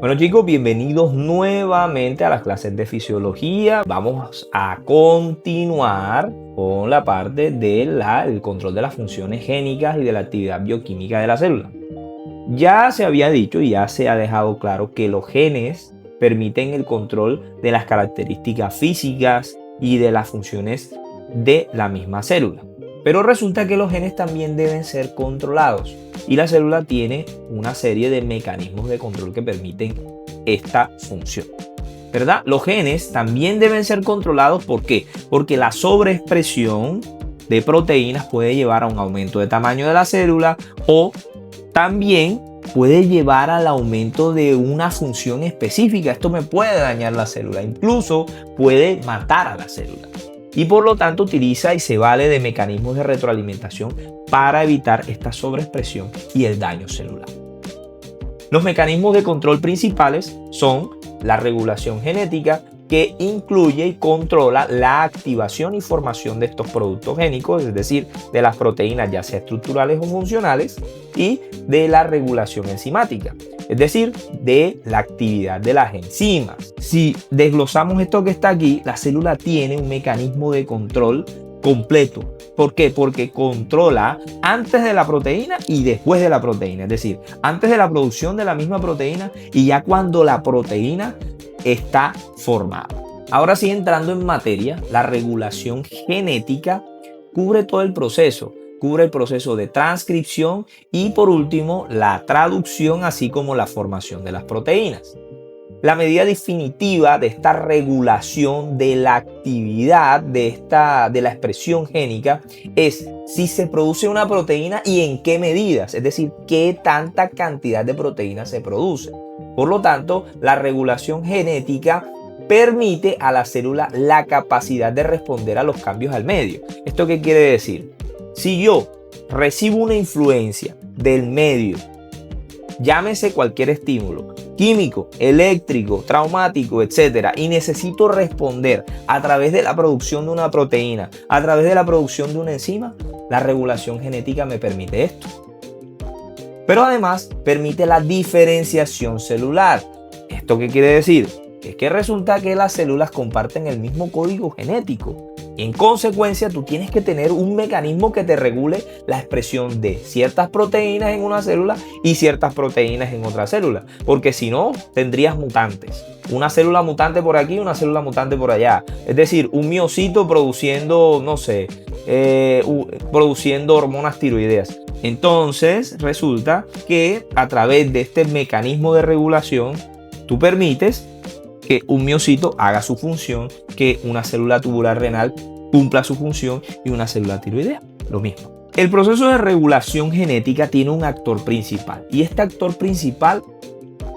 Bueno chicos, bienvenidos nuevamente a las clases de fisiología. Vamos a continuar con la parte del control de las funciones génicas y de la actividad bioquímica de la célula. Ya se había dicho y ya se ha dejado claro que los genes permiten el control de las características físicas y de las funciones de la misma célula. Pero resulta que los genes también deben ser controlados y la célula tiene una serie de mecanismos de control que permiten esta función, ¿verdad? Los genes también deben ser controlados. ¿Por qué? Porque la sobreexpresión de proteínas puede llevar a un aumento de tamaño de la célula o también puede llevar al aumento de una función específica. Esto me puede dañar la célula, incluso puede matar a la célula. Y por lo tanto utiliza y se vale de mecanismos de retroalimentación para evitar esta sobreexpresión y el daño celular. Los mecanismos de control principales son la regulación genética, que incluye y controla la activación y formación de estos productos génicos, es decir, de las proteínas ya sea estructurales o funcionales, y de la regulación enzimática, es decir, de la actividad de las enzimas. Si desglosamos esto que está aquí, la célula tiene un mecanismo de control completo. ¿Por qué? Porque controla antes de la proteína y después de la proteína, es decir, antes de la producción de la misma proteína y ya cuando la proteína está formada. Ahora sí, entrando en materia, la regulación genética cubre todo el proceso. Cubre el proceso de transcripción y por último la traducción, así como la formación de las proteínas. La medida definitiva de esta regulación de la actividad de la expresión génica es si se produce una proteína y en qué medidas, es decir, qué tanta cantidad de proteína se produce. Por lo tanto, la regulación genética permite a la célula la capacidad de responder a los cambios al medio. ¿Esto qué quiere decir? Si yo recibo una influencia del medio, llámese cualquier estímulo, químico, eléctrico, traumático, etcétera, y necesito responder a través de la producción de una proteína, a través de la producción de una enzima, la regulación genética me permite esto. Pero además permite la diferenciación celular. ¿Esto qué quiere decir? Es que resulta que las células comparten el mismo código genético. En consecuencia, tú tienes que tener un mecanismo que te regule la expresión de ciertas proteínas en una célula y ciertas proteínas en otra célula. Porque si no, tendrías mutantes. Una célula mutante por aquí, una célula mutante por allá. Es decir, un miocito produciendo, no sé, produciendo hormonas tiroideas. Entonces, resulta que a través de este mecanismo de regulación, tú permites que un miocito haga su función, que una célula tubular renal cumpla su función y una célula tiroidea lo mismo. El proceso de regulación genética tiene un actor principal y este actor principal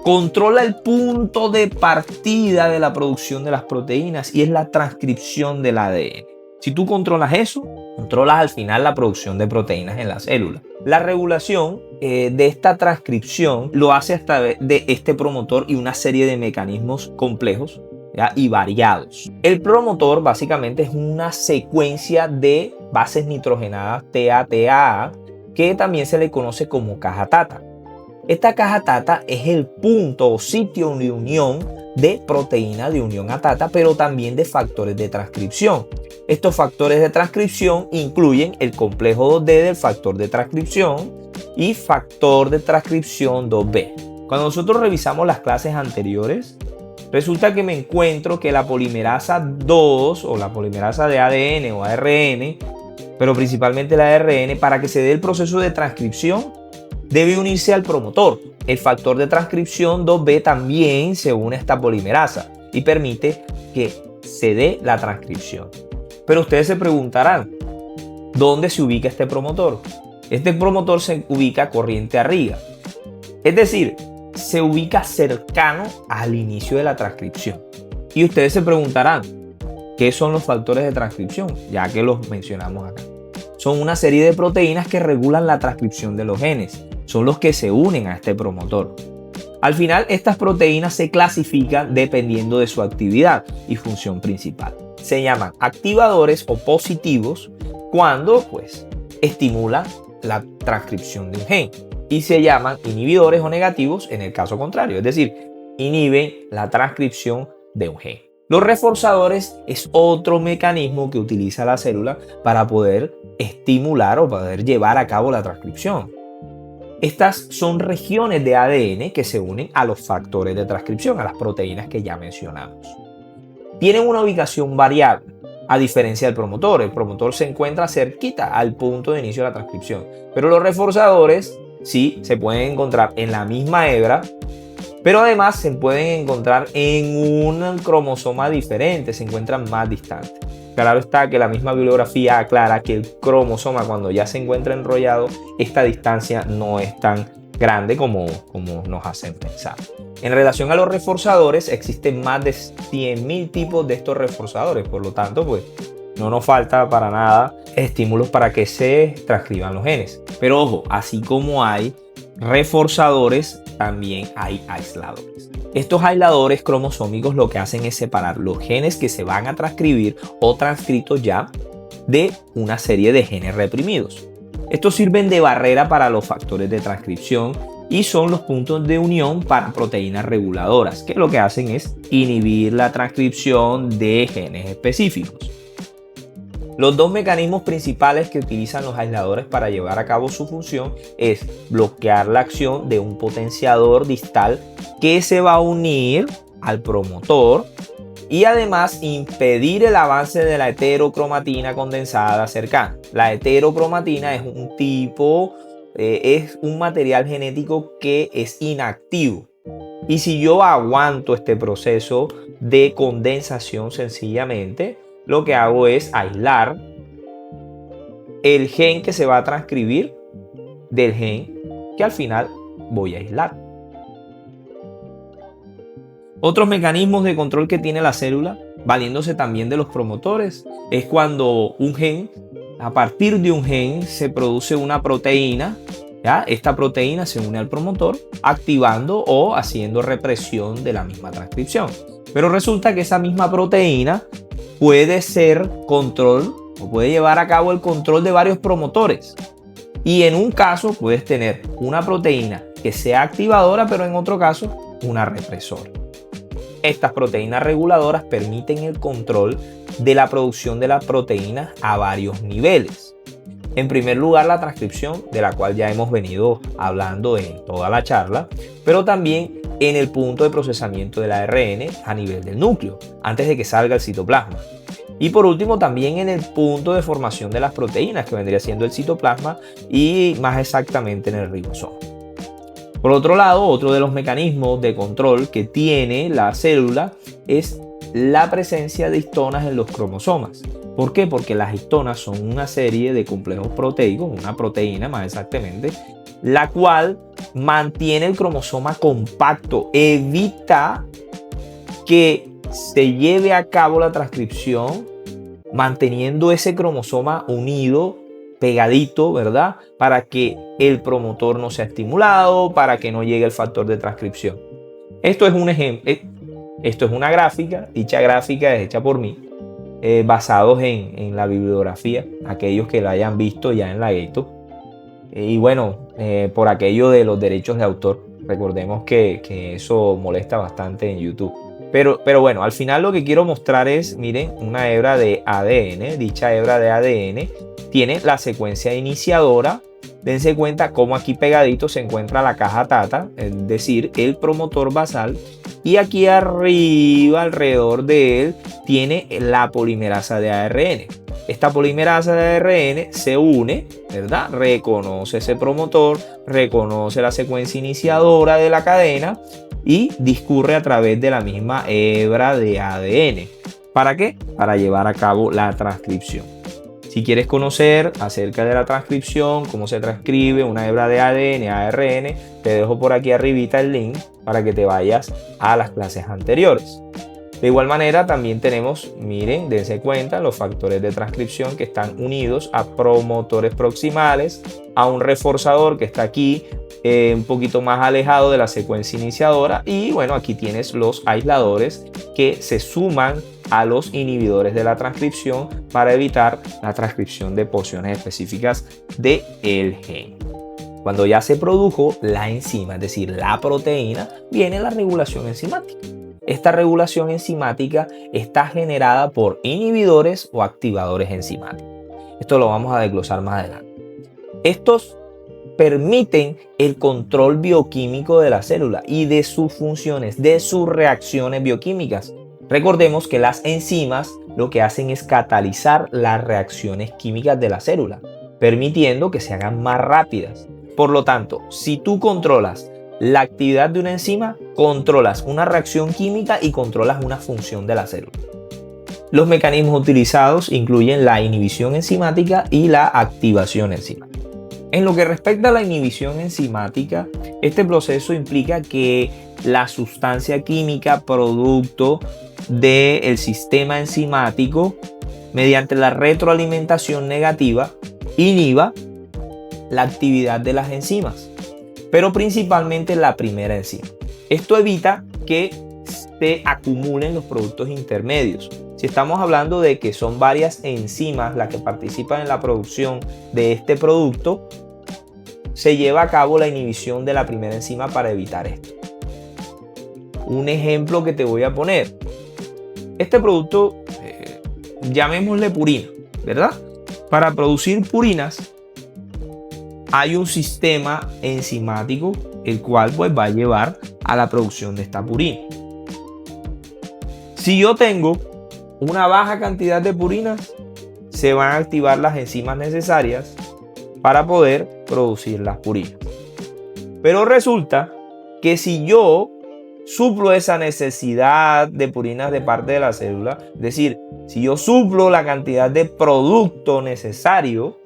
controla el punto de partida de la producción de las proteínas y es la transcripción del ADN. Si tú controlas eso, controlas al final la producción de proteínas en la célula. La regulación de esta transcripción lo hace a través de este promotor y una serie de mecanismos complejos, ¿ya? Y variados. El promotor básicamente es una secuencia de bases nitrogenadas TAA, que también se le conoce como caja Tata. Esta caja Tata es el punto o sitio de unión de proteína de unión a Tata, pero también de factores de transcripción. Estos factores de transcripción incluyen el complejo 2D del factor de transcripción y factor de transcripción 2B. Cuando nosotros revisamos las clases anteriores, resulta que me encuentro que la polimerasa 2 o la polimerasa de ADN o ARN, pero principalmente la ARN, para que se dé el proceso de transcripción, debe unirse al promotor. El factor de transcripción 2B también se une a esta polimerasa y permite que se dé la transcripción. Pero ustedes se preguntarán, ¿dónde se ubica este promotor? Este promotor se ubica corriente arriba. Es decir, se ubica cercano al inicio de la transcripción. Y ustedes se preguntarán, ¿qué son los factores de transcripción? Ya que los mencionamos acá. Son una serie de proteínas que regulan la transcripción de los genes. Son los que se unen a este promotor. Al final, estas proteínas se clasifican dependiendo de su actividad y función principal. Se llaman activadores o positivos cuando estimulan la transcripción de un gen y se llaman inhibidores o negativos en el caso contrario. Es decir, inhiben la transcripción de un gen. Los reforzadores es otro mecanismo que utiliza la célula para poder estimular o poder llevar a cabo la transcripción. Estas son regiones de ADN que se unen a los factores de transcripción, a las proteínas que ya mencionamos. Tienen una ubicación variable, a diferencia del promotor. El promotor se encuentra cerquita al punto de inicio de la transcripción, pero los reforzadores sí se pueden encontrar en la misma hebra, pero además se pueden encontrar en un cromosoma diferente, se encuentran más distantes. Claro está que la misma bibliografía aclara que el cromosoma, cuando ya se encuentra enrollado, esta distancia no es tan grande como nos hacen pensar. En relación a los reforzadores, existen más de 100.000 tipos de estos reforzadores, por lo tanto, pues no nos falta para nada estímulos para que se transcriban los genes. Pero ojo, así como hay reforzadores, también hay aisladores. Estos aisladores cromosómicos lo que hacen es separar los genes que se van a transcribir o transcritos ya de una serie de genes reprimidos. Estos sirven de barrera para los factores de transcripción y son los puntos de unión para proteínas reguladoras, que lo que hacen es inhibir la transcripción de genes específicos. Los dos mecanismos principales que utilizan los aisladores para llevar a cabo su función es bloquear la acción de un potenciador distal que se va a unir al promotor y además impedir el avance de la heterocromatina condensada cercana. La heterocromatina es un material genético que es inactivo. Y si yo aguanto este proceso de condensación sencillamente, lo que hago es aislar el gen que se va a transcribir del gen que al final voy a aislar. Otros mecanismos de control que tiene la célula, valiéndose también de los promotores, es cuando a partir de un gen se produce una proteína, ¿ya? Esta proteína se une al promotor, activando o haciendo represión de la misma transcripción. Pero resulta que esa misma proteína puede ser control o puede llevar a cabo el control de varios promotores. Y en un caso puedes tener una proteína que sea activadora, pero en otro caso una represora. Estas proteínas reguladoras permiten el control de la producción de las proteínas a varios niveles. En primer lugar, la transcripción, de la cual ya hemos venido hablando en toda la charla, pero también en el punto de procesamiento del ARN a nivel del núcleo, antes de que salga el citoplasma. Y por último, también en el punto de formación de las proteínas, que vendría siendo el citoplasma y más exactamente en el ribosoma. Por otro lado, otro de los mecanismos de control que tiene la célula es la presencia de histonas en los cromosomas. ¿Por qué? Porque las histonas son una serie de complejos proteicos, una proteína más exactamente, la cual mantiene el cromosoma compacto, evita que se lleve a cabo la transcripción manteniendo ese cromosoma unido, pegadito, ¿verdad? Para que el promotor no sea estimulado, para que no llegue el factor de transcripción. Esto es un ejemplo, esto es una gráfica, dicha gráfica es hecha por mí, basados en la bibliografía, aquellos que la hayan visto ya en la Gato. Y bueno, por aquello de los derechos de autor, recordemos que eso molesta bastante en YouTube. Pero bueno, al final lo que quiero mostrar es, miren, una hebra de ADN. Dicha hebra de ADN tiene la secuencia iniciadora. Dense cuenta cómo aquí pegadito se encuentra la caja tata, es decir, el promotor basal. Y aquí arriba, alrededor de él, tiene la polimerasa de ARN. Esta polimerasa de ARN se une, ¿verdad? Reconoce ese promotor, reconoce la secuencia iniciadora de la cadena y discurre a través de la misma hebra de ADN. ¿Para qué? Para llevar a cabo la transcripción. Si quieres conocer acerca de la transcripción, cómo se transcribe una hebra de ADN a ARN, te dejo por aquí arribita el link para que te vayas a las clases anteriores. De igual manera también tenemos, miren, dense cuenta, los factores de transcripción que están unidos a promotores proximales, a un reforzador que está aquí un poquito más alejado de la secuencia iniciadora, y bueno, aquí tienes los aisladores que se suman a los inhibidores de la transcripción para evitar la transcripción de porciones específicas del gen. Cuando ya se produjo la enzima, es decir, la proteína, viene la regulación enzimática. Esta regulación enzimática está generada por inhibidores o activadores enzimáticos. Esto lo vamos a desglosar más adelante. Estos permiten el control bioquímico de la célula y de sus funciones, de sus reacciones bioquímicas. Recordemos que las enzimas lo que hacen es catalizar las reacciones químicas de la célula, permitiendo que se hagan más rápidas. Por lo tanto, si tú controlas la actividad de una enzima, controlas una reacción química y controlas una función de la célula. Los mecanismos utilizados incluyen la inhibición enzimática y la activación enzimática. En lo que respecta a la inhibición enzimática, este proceso implica que la sustancia química producto del sistema enzimático, mediante la retroalimentación negativa, inhiba la actividad de las enzimas, pero principalmente la primera enzima. Esto evita que se acumulen los productos intermedios. Si estamos hablando de que son varias enzimas las que participan en la producción de este producto, se lleva a cabo la inhibición de la primera enzima para evitar esto. Un ejemplo que te voy a poner. Este producto, llamémosle purina, ¿verdad? Para producir purinas hay un sistema enzimático el cual pues va a llevar a la producción de esta purina. Si yo tengo una baja cantidad de purinas, se van a activar las enzimas necesarias para poder producir las purinas. Pero resulta que si yo suplo esa necesidad de purinas de parte de la célula, es decir, si yo suplo la cantidad de producto necesario,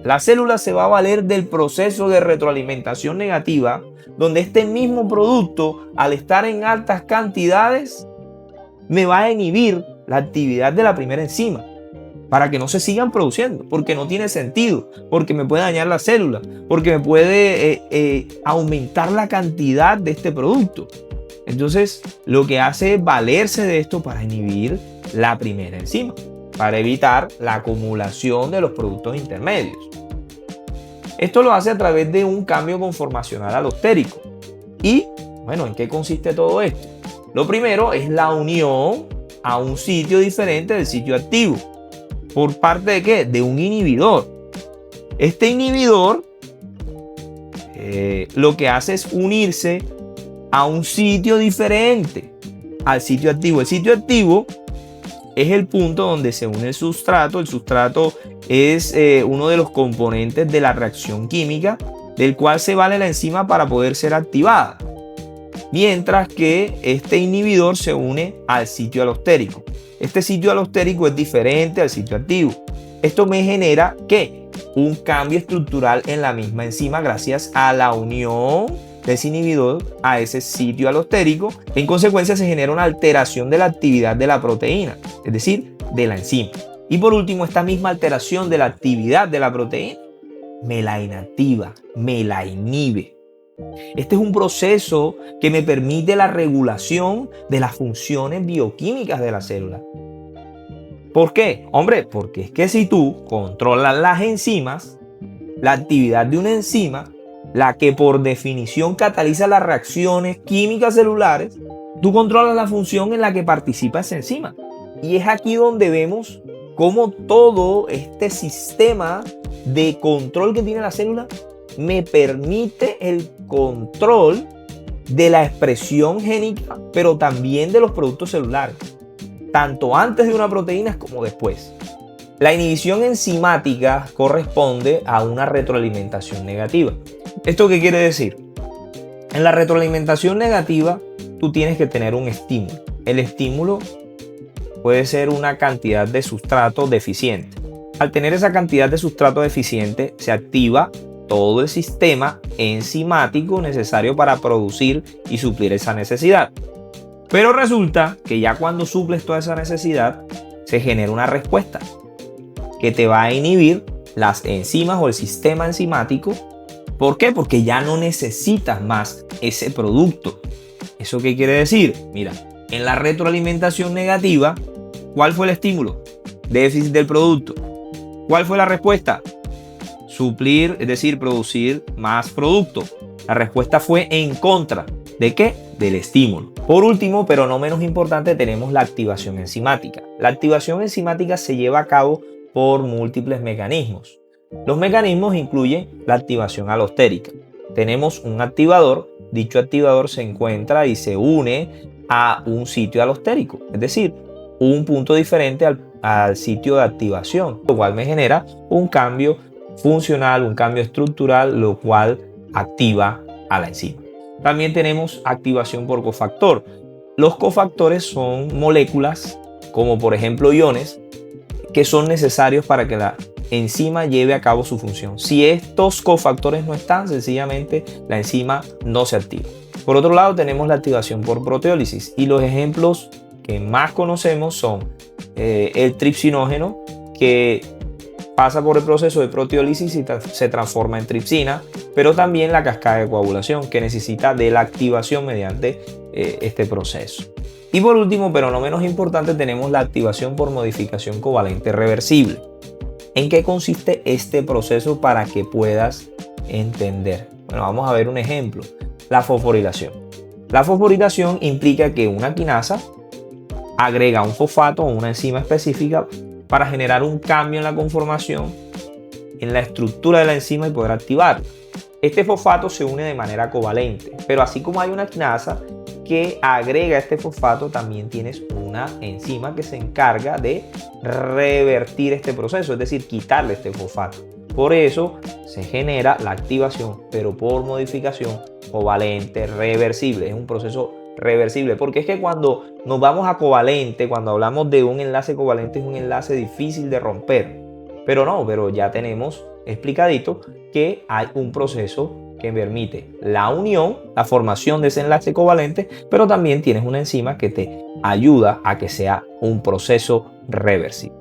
la célula se va a valer del proceso de retroalimentación negativa, donde este mismo producto, al estar en altas cantidades, me va a inhibir la actividad de la primera enzima para que no se sigan produciendo, porque no tiene sentido, porque me puede dañar la célula, porque me puede aumentar la cantidad de este producto. Entonces, lo que hace es valerse de esto para inhibir la primera enzima, para evitar la acumulación de los productos intermedios. Esto lo hace a través de un cambio conformacional alostérico. Y, bueno, ¿en qué consiste todo esto? Lo primero es la unión a un sitio diferente del sitio activo. ¿Por parte de qué? De un inhibidor. Este inhibidor lo que hace es unirse a un sitio diferente al sitio activo. El sitio activo es el punto donde se une el sustrato. El sustrato es uno de los componentes de la reacción química del cual se vale la enzima para poder ser activada. Mientras que este inhibidor se une al sitio alostérico. Este sitio alostérico es diferente al sitio activo. Esto me genera ¿qué? Un cambio estructural en la misma enzima gracias a la unión de ese inhibidor a ese sitio alostérico. En consecuencia se genera una alteración de la actividad de la proteína, es decir, de la enzima. Y por último, esta misma alteración de la actividad de la proteína me la inactiva, me la inhibe. Este es un proceso que me permite la regulación de las funciones bioquímicas de la célula. ¿Por qué? Hombre, porque es que si tú controlas las enzimas, la actividad de una enzima, la que por definición cataliza las reacciones químicas celulares, tú controlas la función en la que participa esa enzima. Y es aquí donde vemos cómo todo este sistema de control que tiene la célula me permite el control de la expresión génica, pero también de los productos celulares, tanto antes de una proteína como después. La inhibición enzimática corresponde a una retroalimentación negativa. ¿Esto qué quiere decir? En la retroalimentación negativa, tú tienes que tener un estímulo. El estímulo puede ser una cantidad de sustrato deficiente. Al tener esa cantidad de sustrato deficiente, se activa todo el sistema enzimático necesario para producir y suplir esa necesidad. Pero resulta que ya cuando suples toda esa necesidad, se genera una respuesta que te va a inhibir las enzimas o el sistema enzimático. ¿Por qué? Porque ya no necesitas más ese producto. ¿Eso qué quiere decir? Mira, en la retroalimentación negativa, ¿cuál fue el estímulo? Déficit del producto. ¿Cuál fue la respuesta? suplir, es decir, producir más producto. La respuesta fue en contra. ¿De qué? Del estímulo. Por último, pero no menos importante, tenemos la activación enzimática. La activación enzimática se lleva a cabo por múltiples mecanismos. Los mecanismos incluyen la activación alostérica. Tenemos un activador, dicho activador se encuentra y se une a un sitio alostérico, es decir, un punto diferente al sitio de activación, lo cual me genera un cambio funcional, un cambio estructural, lo cual activa a la enzima. También tenemos activación por cofactor. Los cofactores son moléculas, como por ejemplo iones, que son necesarios para que la enzima lleve a cabo su función. Si estos cofactores no están, sencillamente la enzima no se activa. Por otro lado, tenemos la activación por proteólisis y los ejemplos que más conocemos son el tripsinógeno, que pasa por el proceso de proteólisis y se transforma en tripsina, pero también la cascada de coagulación, que necesita de la activación mediante este proceso. Y por último, pero no menos importante, tenemos la activación por modificación covalente reversible. ¿En qué consiste este proceso para que puedas entender? Bueno, vamos a ver un ejemplo. La fosforilación. La fosforilación implica que una quinasa agrega un fosfato o una enzima específica para generar un cambio en la conformación, en la estructura de la enzima y poder activarla. Este fosfato se une de manera covalente, pero así como hay una quinasa que agrega este fosfato, también tienes una enzima que se encarga de revertir este proceso, es decir, quitarle este fosfato. Por eso se genera la activación, pero por modificación covalente reversible. Es un proceso reversible, porque es que cuando nos vamos a covalente, cuando hablamos de un enlace covalente, es un enlace difícil de romper. Pero ya tenemos explicadito que hay un proceso que permite la unión, la formación de ese enlace covalente, pero también tienes una enzima que te ayuda a que sea un proceso reversible.